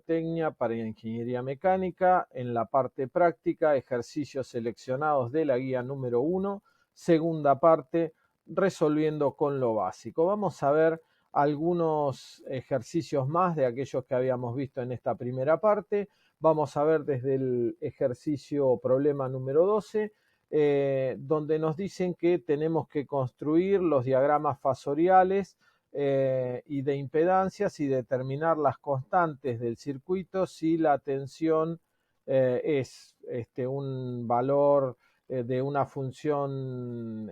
Pirotecnia para Ingeniería Mecánica. En la parte práctica, ejercicios seleccionados de la guía número 1. Segunda parte, resolviendo con lo básico. Vamos a ver algunos ejercicios más de aquellos que habíamos visto en esta primera parte. Vamos a ver desde el ejercicio problema número 12, donde nos dicen que tenemos que construir los diagramas fasoriales y de impedancias y determinar las constantes del circuito si la tensión es un valor de una función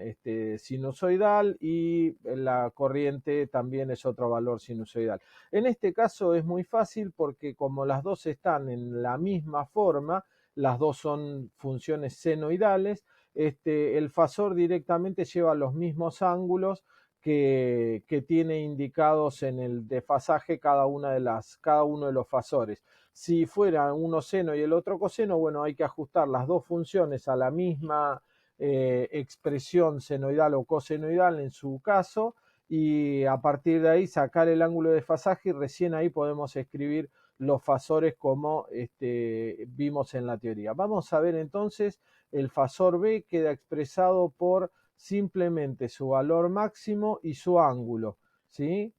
sinusoidal y la corriente también es otro valor sinusoidal. En este caso es muy fácil porque como las dos están en la misma forma, las dos son funciones senoidales, el fasor directamente lleva los mismos ángulos que tiene indicados en el desfasaje cada uno de los fasores. Si fuera uno seno y el otro coseno, bueno, hay que ajustar las dos funciones a la misma expresión senoidal o cosenoidal en su caso, y a partir de ahí sacar el ángulo de desfasaje y recién ahí podemos escribir los fasores como vimos en la teoría. Vamos a ver entonces, el fasor B queda expresado por simplemente su valor máximo y su ángulo, ¿sí?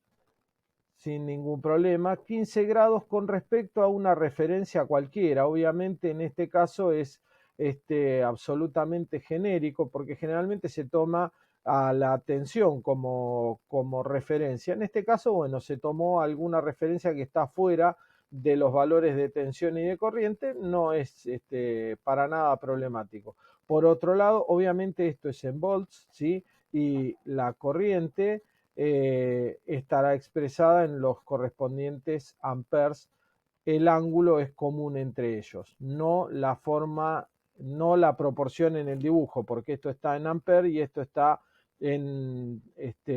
Sin ningún problema. 15 grados con respecto a una referencia cualquiera. Obviamente en este caso es absolutamente genérico porque generalmente se toma a la tensión como referencia. En este caso, bueno, se tomó alguna referencia que está fuera de los valores de tensión y de corriente, no es para nada problemático. Por otro lado, obviamente esto es en volts, ¿sí? Y la corriente estará expresada en los correspondientes amperes. El ángulo es común entre ellos, no la forma, no la proporción en el dibujo, porque esto está en amperes y esto está en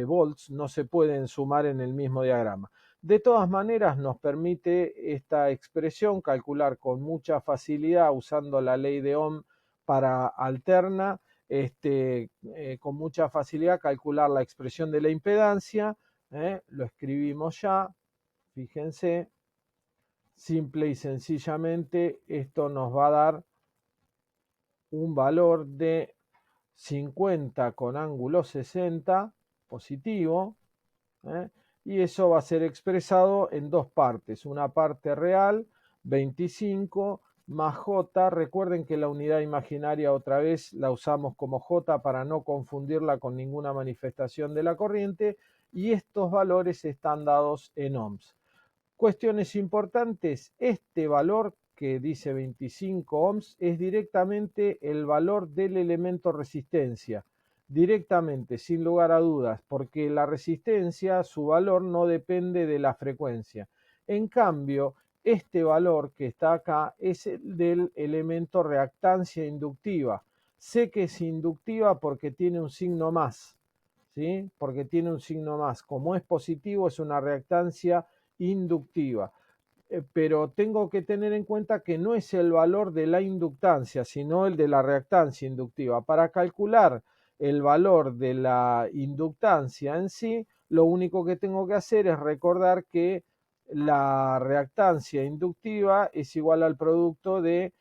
volts, no se pueden sumar en el mismo diagrama. De todas maneras, nos permite esta expresión calcular con mucha facilidad usando la ley de Ohm para alterna, con mucha facilidad calcular la expresión de la impedancia. Lo escribimos ya, fíjense, simple y sencillamente esto nos va a dar un valor de 50 con ángulo 60 positivo, y eso va a ser expresado en dos partes, una parte real 25 más J. Recuerden que la unidad imaginaria otra vez la usamos como J para no confundirla con ninguna manifestación de la corriente, y estos valores están dados en ohms. Cuestiones importantes, este valor que dice 25 ohms es directamente el valor del elemento resistencia, directamente, sin lugar a dudas, porque la resistencia, su valor no depende de la frecuencia. En cambio, este valor que está acá es el del elemento reactancia inductiva. Sé que es inductiva porque tiene un signo más, ¿sí? Porque tiene un signo más. Como es positivo, es una reactancia inductiva. Pero tengo que tener en cuenta que no es el valor de la inductancia, sino el de la reactancia inductiva. Para calcular el valor de la inductancia en sí, lo único que tengo que hacer es recordar que la reactancia inductiva es igual al producto de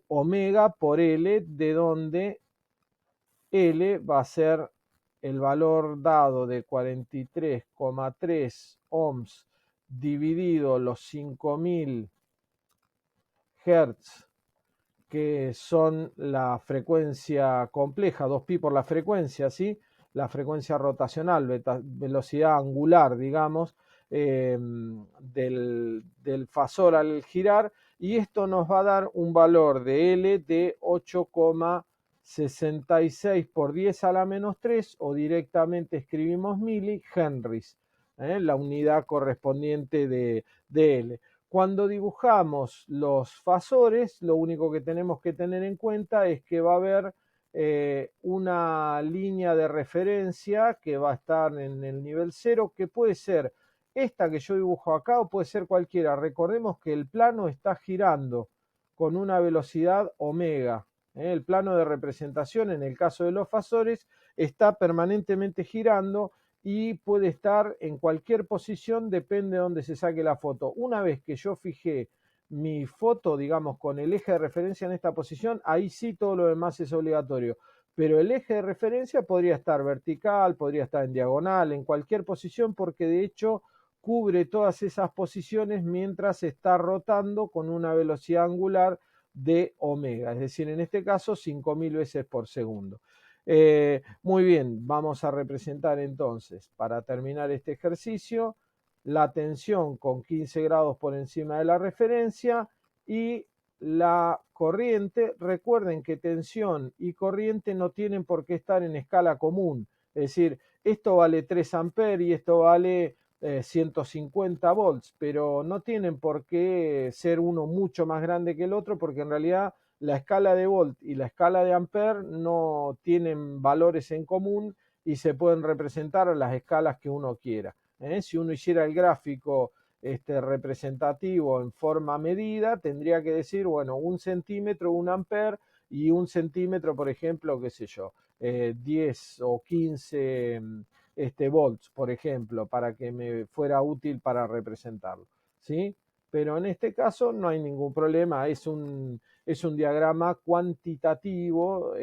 omega por L, de donde L va a ser el valor dado de 43,3 ohms dividido los 5000 Hz, que son la frecuencia compleja, 2pi por la frecuencia, ¿sí? La frecuencia rotacional, velocidad angular, digamos, del fasor al girar, y esto nos va a dar un valor de L de 8,66 por 10 a la menos 3, o directamente escribimos milihenries, la unidad correspondiente de L. Cuando dibujamos los fasores, lo único que tenemos que tener en cuenta es que va a haber una línea de referencia que va a estar en el nivel 0, que puede ser esta que yo dibujo acá o puede ser cualquiera. Recordemos que el plano está girando con una velocidad omega. El plano de representación, en el caso de los fasores, está permanentemente girando, y puede estar en cualquier posición, depende de dónde se saque la foto. Una vez que yo fijé mi foto, digamos, con el eje de referencia en esta posición, ahí sí todo lo demás es obligatorio. Pero el eje de referencia podría estar vertical, podría estar en diagonal, en cualquier posición, porque de hecho cubre todas esas posiciones mientras está rotando con una velocidad angular de omega, es decir, en este caso 5000 veces por segundo. Muy bien, vamos a representar entonces, para terminar este ejercicio, la tensión con 15 grados por encima de la referencia y la corriente. Recuerden que tensión y corriente no tienen por qué estar en escala común, es decir, esto vale 3 amperes y esto vale 150 volts, pero no tienen por qué ser uno mucho más grande que el otro, porque en realidad la escala de volt y la escala de ampere no tienen valores en común y se pueden representar a las escalas que uno quiera. Si uno hiciera el gráfico representativo en forma medida, tendría que decir, bueno, 1 centímetro, 1 ampere, y 1 centímetro, por ejemplo, qué sé yo, 10 o 15 volts, por ejemplo, para que me fuera útil para representarlo, ¿sí? Pero en este caso no hay ningún problema, es un diagrama cuantitativo,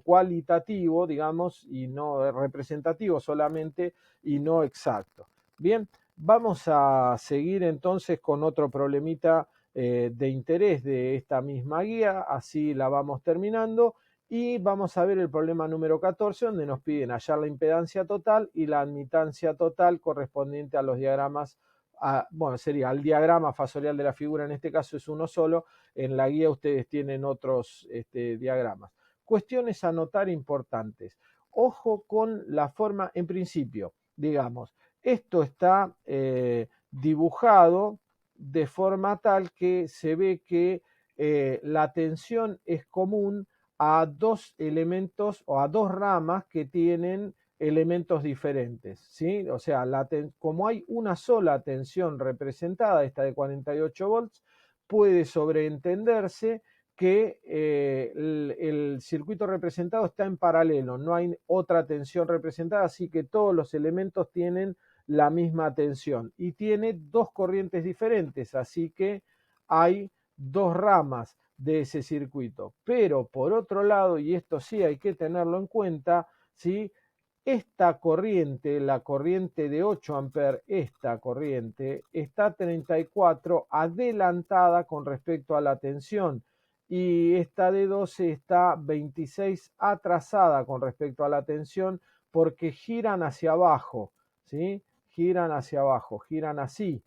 cualitativo, digamos, y no representativo solamente y no exacto. Bien, vamos a seguir entonces con otro problemita de interés de esta misma guía, así la vamos terminando. Y vamos a ver el problema número 14, donde nos piden hallar la impedancia total y la admitancia total correspondiente a los diagramas, bueno, sería el diagrama fasorial de la figura, en este caso es uno solo, en la guía ustedes tienen otros diagramas. Cuestiones a notar importantes. Ojo con la forma, en principio, digamos, esto está dibujado de forma tal que se ve que la tensión es común a dos elementos o a dos ramas que tienen elementos diferentes, ¿sí? O sea, como hay una sola tensión representada, esta de 48 volts, puede sobreentenderse que el circuito representado está en paralelo, no hay otra tensión representada, así que todos los elementos tienen la misma tensión y tiene dos corrientes diferentes, así que hay dos ramas de ese circuito. Pero por otro lado, y esto sí hay que tenerlo en cuenta, ¿sí? Esta corriente, la corriente de 8 amperes, esta corriente está 34 adelantada con respecto a la tensión y esta de 12 está 26 atrasada con respecto a la tensión porque giran hacia abajo, ¿sí? Giran hacia abajo, giran así,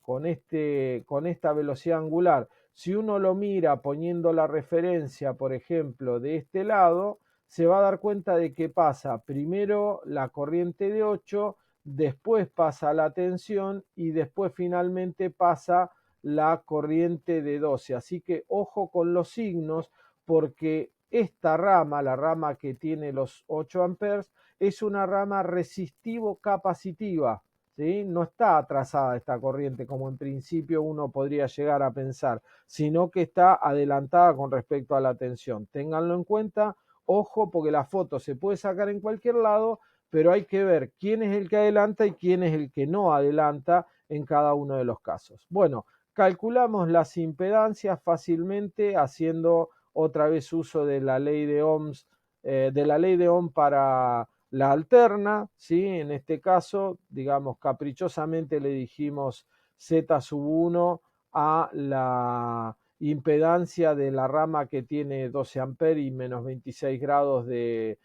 con esta velocidad angular. Si uno lo mira poniendo la referencia, por ejemplo, de este lado, se va a dar cuenta de que pasa primero la corriente de 8, después pasa la tensión y después finalmente pasa la corriente de 12. Así que ojo con los signos porque esta rama, la rama que tiene los 8 amperes, es una rama resistivo-capacitiva. ¿Sí? No está atrasada esta corriente como en principio uno podría llegar a pensar, sino que está adelantada con respecto a la tensión. Ténganlo en cuenta, ojo, porque la foto se puede sacar en cualquier lado, pero hay que ver quién es el que adelanta y quién es el que no adelanta en cada uno de los casos. Bueno, calculamos las impedancias fácilmente haciendo otra vez uso de la ley de Ohms, de la ley de Ohm para la alterna, ¿sí? En este caso, digamos, caprichosamente le dijimos Z sub 1 a la impedancia de la rama que tiene 12 amperes y menos 26 grados de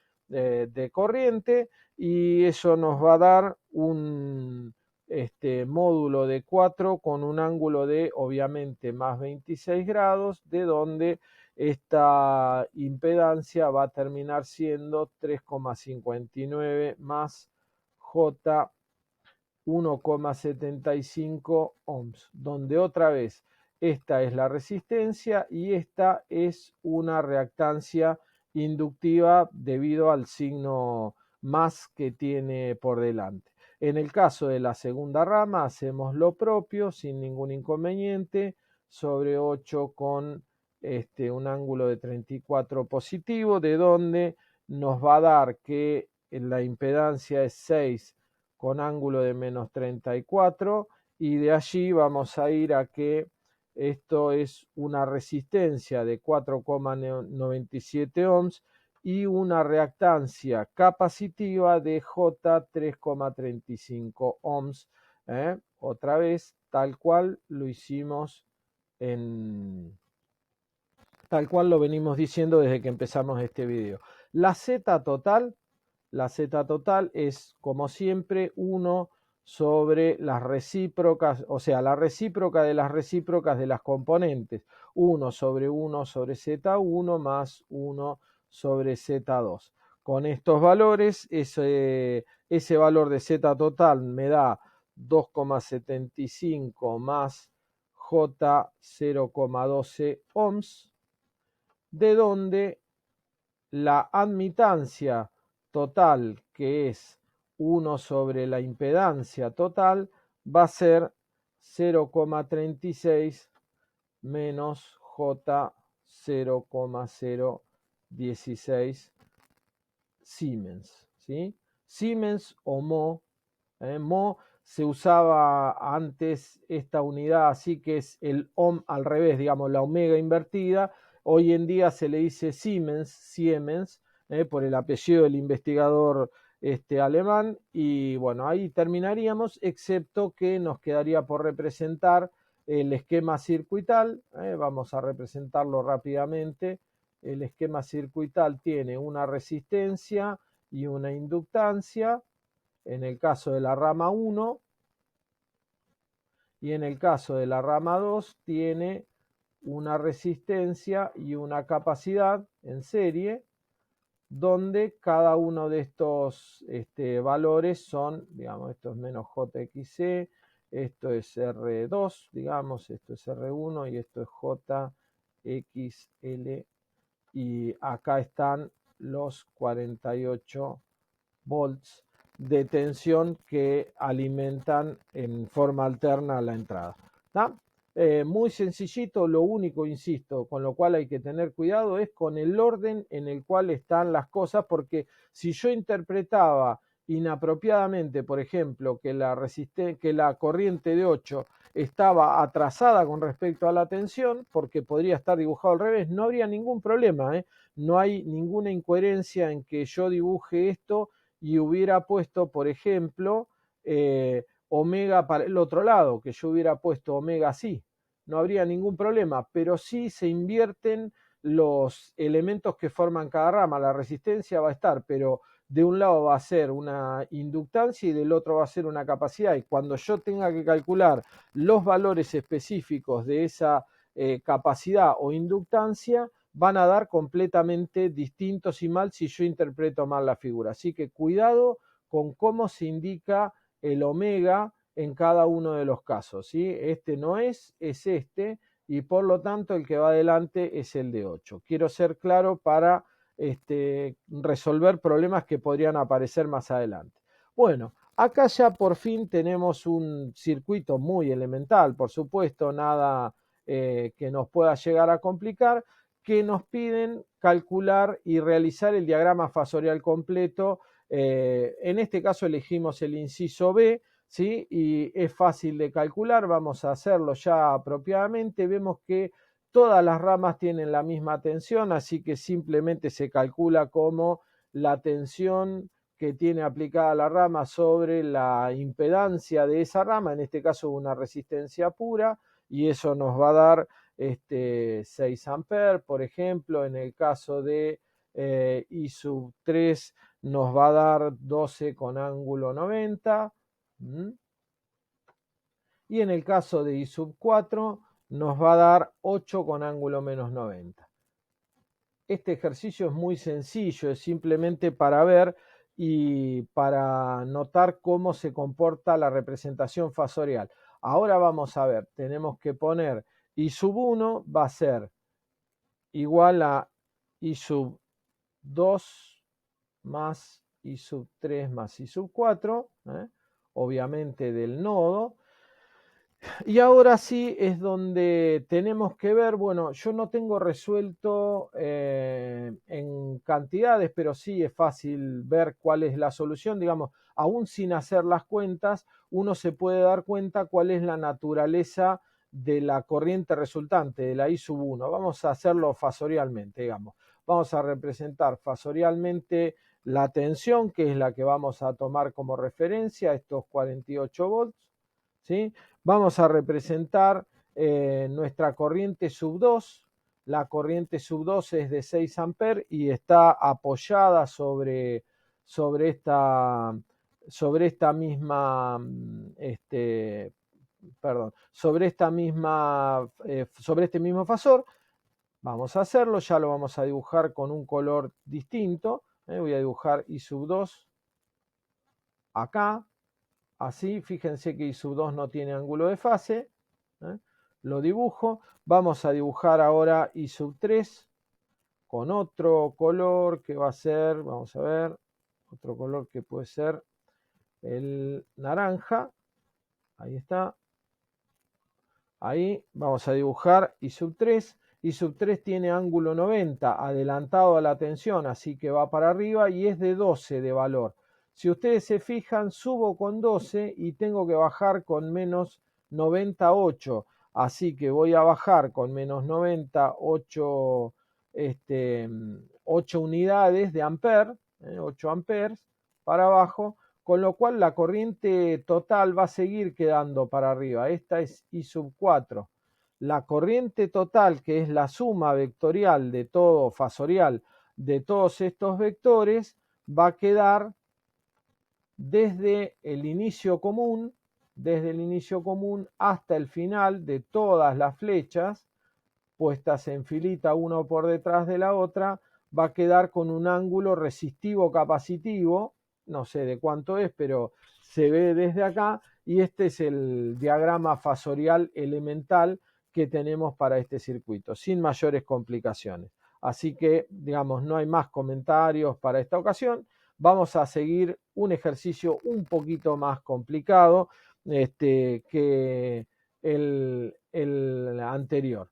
corriente, y eso nos va a dar un módulo de 4 con un ángulo de obviamente más 26 grados, de donde esta impedancia va a terminar siendo 3,59 más J 1,75 ohms, donde otra vez esta es la resistencia y esta es una reactancia inductiva debido al signo más que tiene por delante. En el caso de la segunda rama hacemos lo propio sin ningún inconveniente, sobre 8 con un ángulo de 34 positivo, de donde nos va a dar que la impedancia es 6 con ángulo de menos 34 y de allí vamos a ir a que esto es una resistencia de 4,97 ohms y una reactancia capacitiva de J 3,35 ohms. Otra vez, tal cual lo hicimos tal cual lo venimos diciendo desde que empezamos este video. La Z total es, como siempre, 1 sobre las recíprocas, o sea, la recíproca de las recíprocas de las componentes. 1 sobre Z1 más 1 sobre Z2. Con estos valores, ese valor de Z total me da 2,75 más J 0,12 ohms, de donde la admitancia total, que es 1 sobre la impedancia total, va a ser 0,36 menos J 0,016 Siemens, ¿sí? Siemens o mho. Mho se usaba antes esta unidad, así que es el ohm al revés, digamos, la omega invertida. Hoy en día se le dice Siemens, por el apellido del investigador alemán. Y bueno, ahí terminaríamos, excepto que nos quedaría por representar el esquema circuital. Vamos a representarlo rápidamente. El esquema circuital tiene una resistencia y una inductancia en el caso de la rama 1, y en el caso de la rama 2 tiene una resistencia y una capacidad en serie, donde cada uno de estos valores son, digamos, esto es menos JXC, esto es R2, digamos, esto es R1 y esto es JXL, y acá están los 48 volts de tensión que alimentan en forma alterna la entrada. Muy sencillito, lo único, insisto, con lo cual hay que tener cuidado es con el orden en el cual están las cosas, porque si yo interpretaba inapropiadamente, por ejemplo, que la corriente de 8 estaba atrasada con respecto a la tensión, porque podría estar dibujado al revés, no habría ningún problema, no hay ninguna incoherencia en que yo dibuje esto y hubiera puesto, por ejemplo, omega para el otro lado, que yo hubiera puesto omega sí, no habría ningún problema, pero sí se invierten los elementos que forman cada rama. La resistencia va a estar, pero de un lado va a ser una inductancia y del otro va a ser una capacidad, y cuando yo tenga que calcular los valores específicos de esa capacidad o inductancia, van a dar completamente distintos y mal si yo interpreto mal la figura. Así que cuidado con cómo se indica el omega en cada uno de los casos, ¿sí? Este no es este, y por lo tanto el que va adelante es el de 8. Quiero ser claro para resolver problemas que podrían aparecer más adelante. Bueno, acá ya por fin tenemos un circuito muy elemental, por supuesto, nada que nos pueda llegar a complicar, que nos piden calcular y realizar el diagrama fasorial completo. En este caso elegimos el inciso B, ¿sí? Y es fácil de calcular, vamos a hacerlo ya apropiadamente. Vemos que todas las ramas tienen la misma tensión, así que simplemente se calcula como la tensión que tiene aplicada la rama sobre la impedancia de esa rama, en este caso una resistencia pura, y eso nos va a dar 6 amperes, por ejemplo. En el caso de I sub 3 nos va a dar 12 con ángulo 90. Y en el caso de I sub 4 nos va a dar 8 con ángulo menos 90. Este ejercicio es muy sencillo, es simplemente para ver y para notar cómo se comporta la representación fasorial. Ahora vamos a ver, tenemos que poner I sub 1 va a ser igual a I sub 2 más I sub 3 más I sub 4, obviamente del nodo. Y ahora sí es donde tenemos que ver, bueno, yo no tengo resuelto en cantidades, pero sí es fácil ver cuál es la solución, digamos, aún sin hacer las cuentas, uno se puede dar cuenta cuál es la naturaleza de la corriente resultante, de la I sub 1. Vamos a hacerlo fasorialmente, digamos. Vamos a representar fasorialmente la tensión, que es la que vamos a tomar como referencia, estos 48 volts, ¿sí? Vamos a representar nuestra corriente sub 2. La corriente sub 2 es de 6 amperes y está apoyada sobre esta misma, sobre este mismo fasor. Vamos a hacerlo, ya lo vamos a dibujar con un color distinto. Voy a dibujar I sub 2 acá. Así, fíjense que I sub 2 no tiene ángulo de fase. Lo dibujo. Vamos a dibujar ahora I sub 3 con otro color que va a ser, vamos a ver, otro color que puede ser el naranja. Ahí está. Ahí vamos a dibujar I sub 3. I sub 3 tiene ángulo 90 adelantado a la tensión, así que va para arriba y es de 12 de valor. Si ustedes se fijan, subo con 12 y tengo que bajar con menos 98. Así que voy a bajar con menos 90, 8 unidades de amper, 8 amperes para abajo, con lo cual la corriente total va a seguir quedando para arriba. Esta es I sub 4. La corriente total, que es la suma vectorial de todo fasorial de todos estos vectores, va a quedar desde el inicio común, hasta el final de todas las flechas puestas en filita uno por detrás de la otra, va a quedar con un ángulo resistivo capacitivo, no sé de cuánto es, pero se ve desde acá, y este es el diagrama fasorial elemental que tenemos para este circuito, sin mayores complicaciones. Así que, digamos, no hay más comentarios para esta ocasión. Vamos a seguir un ejercicio un poquito más complicado que el anterior.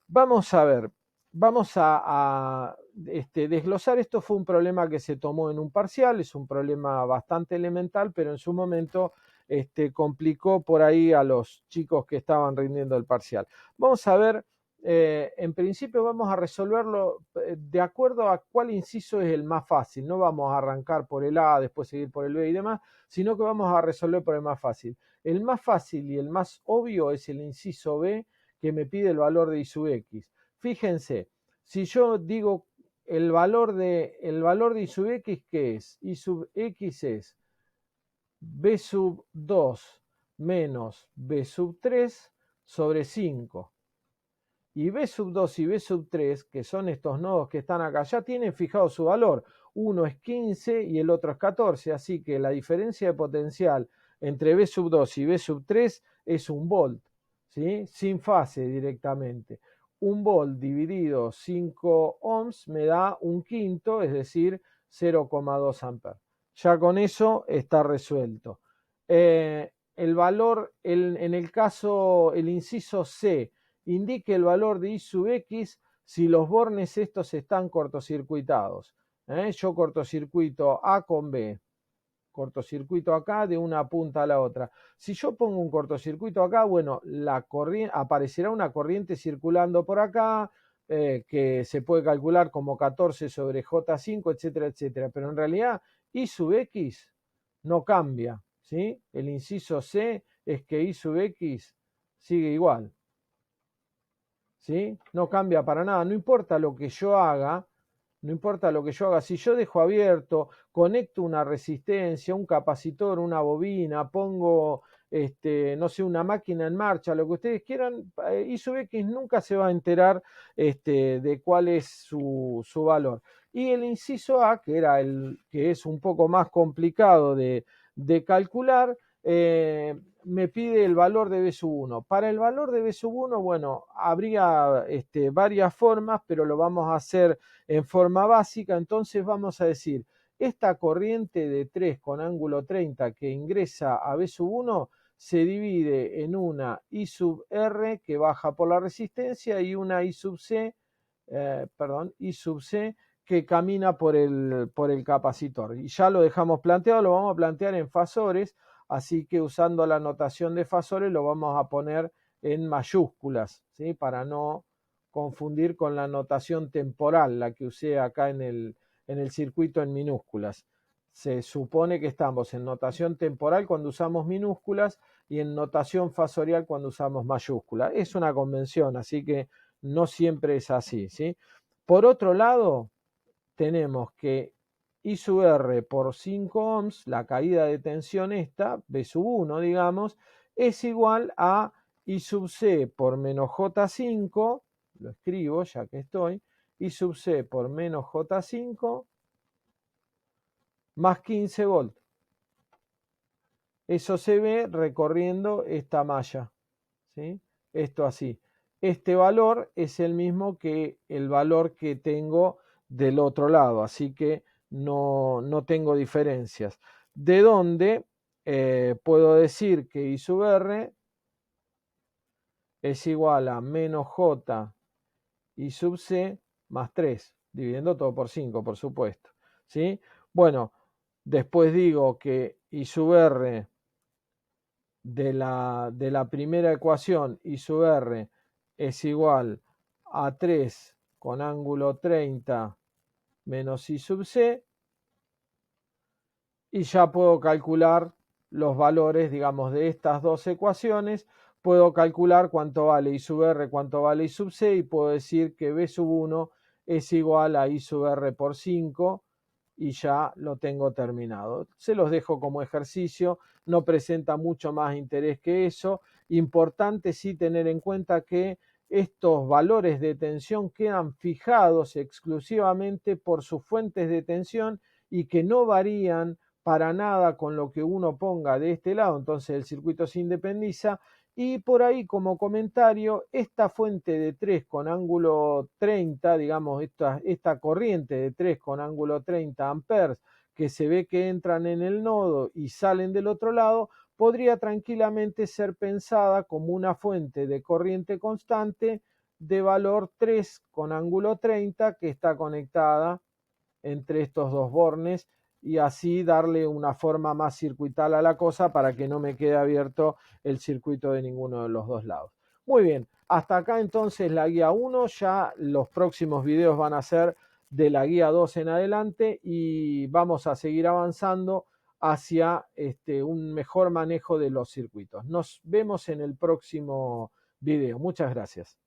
Vamos a ver, vamos a desglosar. Esto fue un problema que se tomó en un parcial, es un problema bastante elemental, pero en su momento complicó por ahí a los chicos que estaban rindiendo el parcial. Vamos a ver, en principio vamos a resolverlo de acuerdo a cuál inciso es el más fácil. No vamos a arrancar por el A, después seguir por el B y demás, sino que vamos a resolver por el más fácil. El más fácil y el más obvio es el inciso B, que me pide el valor de I sub X. Fíjense, si yo digo el valor de I sub X, ¿qué es? I sub X es B sub 2 menos B sub 3 sobre 5. Y B sub 2 y B sub 3, que son estos nodos que están acá, ya tienen fijado su valor. Uno es 15 y el otro es 14, así que la diferencia de potencial entre B sub 2 y B sub 3 es 1 volt, ¿sí? Sin fase directamente. 1 volt dividido 5 ohms me da un quinto, es decir, 0,2 amperes. Ya con eso está resuelto. El valor, en el caso, el inciso C, indique el valor de I sub X si los bornes estos están cortocircuitados. Yo cortocircuito A con B, cortocircuito acá de una punta a la otra. Si yo pongo un cortocircuito acá, bueno, aparecerá una corriente circulando por acá, que se puede calcular como 14 sobre J5, etcétera, etcétera. Pero en realidad I sub X no cambia, ¿sí? El inciso C es que I sub X sigue igual. ¿Sí? No cambia para nada, no importa lo que yo haga, no importa lo que yo haga, si yo dejo abierto, conecto una resistencia, un capacitor, una bobina, pongo, no sé, una máquina en marcha, lo que ustedes quieran, I sub X nunca se va a enterar de cuál es su valor. Y el inciso A, que es un poco más complicado de calcular, me pide el valor de B sub 1. Para el valor de B sub 1, bueno, habría varias formas, pero lo vamos a hacer en forma básica. Entonces vamos a decir, esta corriente de 3 con ángulo 30 que ingresa a B sub 1 se divide en una I sub R que baja por la resistencia y una I sub C, I sub C que camina por el capacitor. Y ya lo dejamos planteado, lo vamos a plantear en fasores, así que usando la notación de fasores lo vamos a poner en mayúsculas, ¿sí? Para no confundir con la notación temporal, la que usé acá en el circuito en minúsculas. Se supone que estamos en notación temporal cuando usamos minúsculas y en notación fasorial cuando usamos mayúsculas. Es una convención, así que no siempre es así, ¿sí? Por otro lado, tenemos que I sub R por 5 ohms, la caída de tensión esta, B sub 1, digamos, es igual a I sub C por menos J5, lo escribo ya que estoy, I sub C por menos J5 más 15 volts. Eso se ve recorriendo esta malla, ¿sí? Esto así. Este valor es el mismo que el valor que tengo del otro lado, así que no tengo diferencias. De donde puedo decir que I sub R es igual a menos J I sub C más 3, dividiendo todo por 5, por supuesto, ¿sí? Bueno, después digo que I sub R de la primera ecuación, I sub R es igual a 3 con ángulo 30 menos I sub C, y ya puedo calcular los valores, digamos, de estas dos ecuaciones. Puedo calcular cuánto vale I sub R, cuánto vale I sub C, y puedo decir que B sub 1 es igual a I sub R por 5, y ya lo tengo terminado. Se los dejo como ejercicio, no presenta mucho más interés que eso. Importante sí tener en cuenta que estos valores de tensión quedan fijados exclusivamente por sus fuentes de tensión y que no varían para nada con lo que uno ponga de este lado, entonces el circuito se independiza. Y por ahí como comentario, esta fuente de 3 con ángulo 30, digamos esta corriente de 3 con ángulo 30 amperes que se ve que entran en el nodo y salen del otro lado, podría tranquilamente ser pensada como una fuente de corriente constante de valor 3 con ángulo 30 que está conectada entre estos dos bornes, y así darle una forma más circuital a la cosa para que no me quede abierto el circuito de ninguno de los dos lados. Muy bien, hasta acá entonces la guía 1, ya los próximos videos van a ser de la guía 2 en adelante y vamos a seguir avanzando hacia un mejor manejo de los circuitos. Nos vemos en el próximo video. Muchas gracias.